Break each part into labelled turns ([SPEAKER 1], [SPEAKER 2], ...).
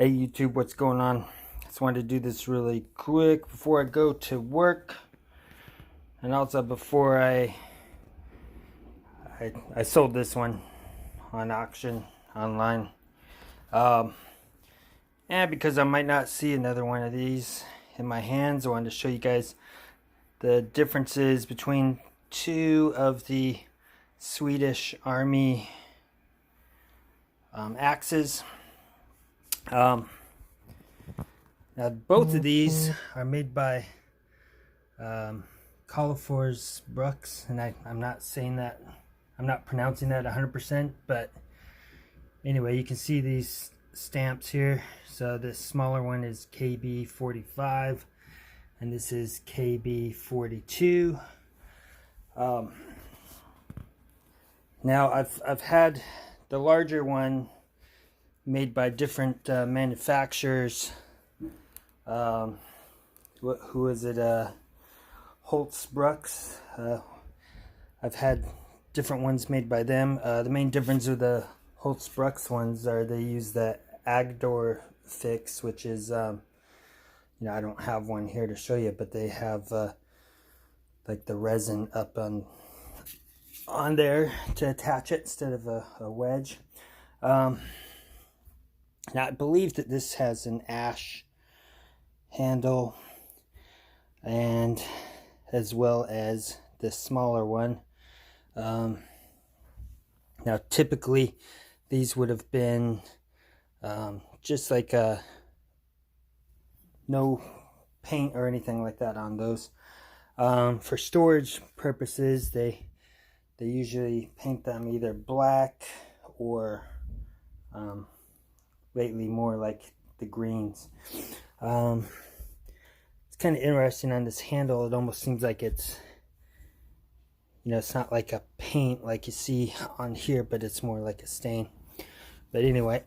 [SPEAKER 1] Hey YouTube, what's going on? Just wanted to do this really quick before I go to work, and also before I sold this one on auction online. And because I might not see another one of these in my hands, I wanted to show you guys the differences between two of the Swedish Army axes. Now both of these are made by Kölefors Bruk, and I'm not saying that, I'm not pronouncing that 100%, but anyway, you can see these stamps here. So this smaller one is KB45, and this is KB42. Now I've had the larger one made by different manufacturers. Who is it? Kölefors Bruk. I've had different ones made by them. The main difference with the Kölefors Bruk ones are they use the Agdor fix, which is, I don't have one here to show you, but they have like the resin up on there to attach it instead of a wedge. Now I believe that this has an ash handle, and as well as the smaller one. Now typically these would have been just like no paint or anything like that on those. For storage purposes, they usually paint them either black or lately more like the greens. It's kind of interesting on this handle. It almost seems like it's, it's not like a paint like you see on here, but it's more like a stain. But anyway,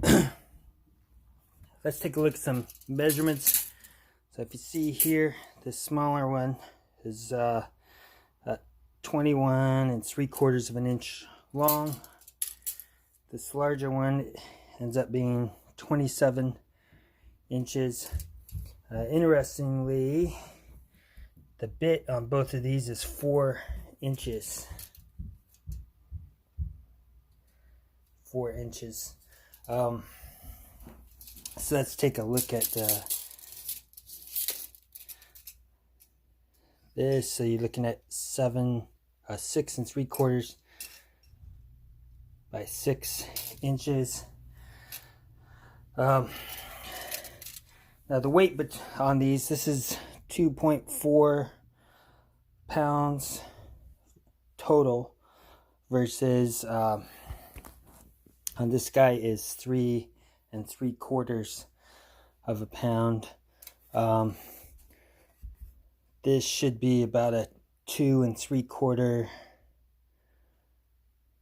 [SPEAKER 1] let's take a look at some measurements. So if you see here, this smaller one is 21 3/4 of an inch long. This larger one ends up being 27 inches. Interestingly, the bit on both of these is 4 inches. 4 inches. So let's take a look at this. So you're looking at 6 3/4 by 6 inches. Now the weight on these, this is 2.4 pounds total, versus on this guy is 3 3/4 of a pound. This should be about a 2 3/4,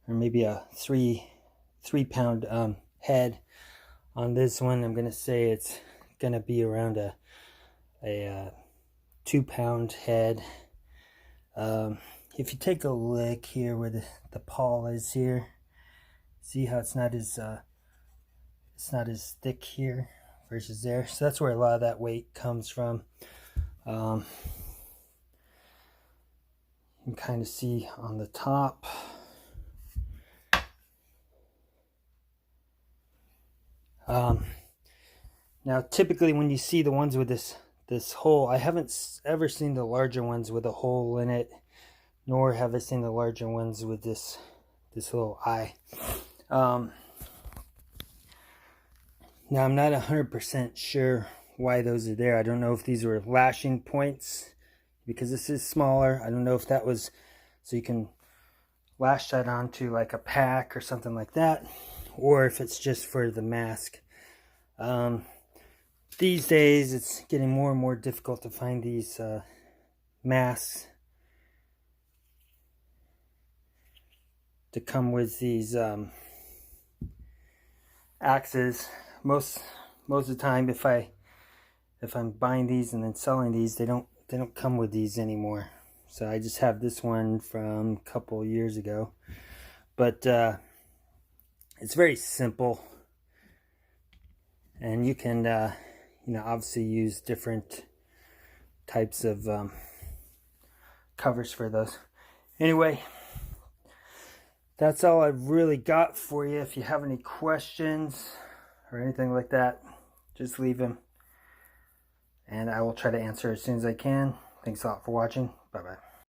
[SPEAKER 1] or maybe a 3 pound head. On this one, I'm gonna say it's gonna be around a 2 pound head. If you take a look here where the pawl is here, see how it's not as thick here versus there. So that's where a lot of that weight comes from. You can kind of see on the top. Now typically when you see the ones with this hole, I haven't ever seen the larger ones with a hole in it, nor have I seen the larger ones with this little eye. Now I'm not 100% sure why those are there. I don't know if these were lashing points, because this is smaller. I don't know if that was so you can lash that onto like a pack or something like that, or if it's just for the mask. These days it's getting more and more difficult to find these masks to come with these axes. Most of the time, if I'm buying these and then selling these, they don't come with these anymore. So I just have this one from a couple years ago. But it's very simple. And you can, you know, obviously use different types of covers for those. Anyway, that's all I've really got for you. If you have any questions or anything like that, just leave them, and I will try to answer as soon as I can. Thanks a lot for watching. Bye-bye.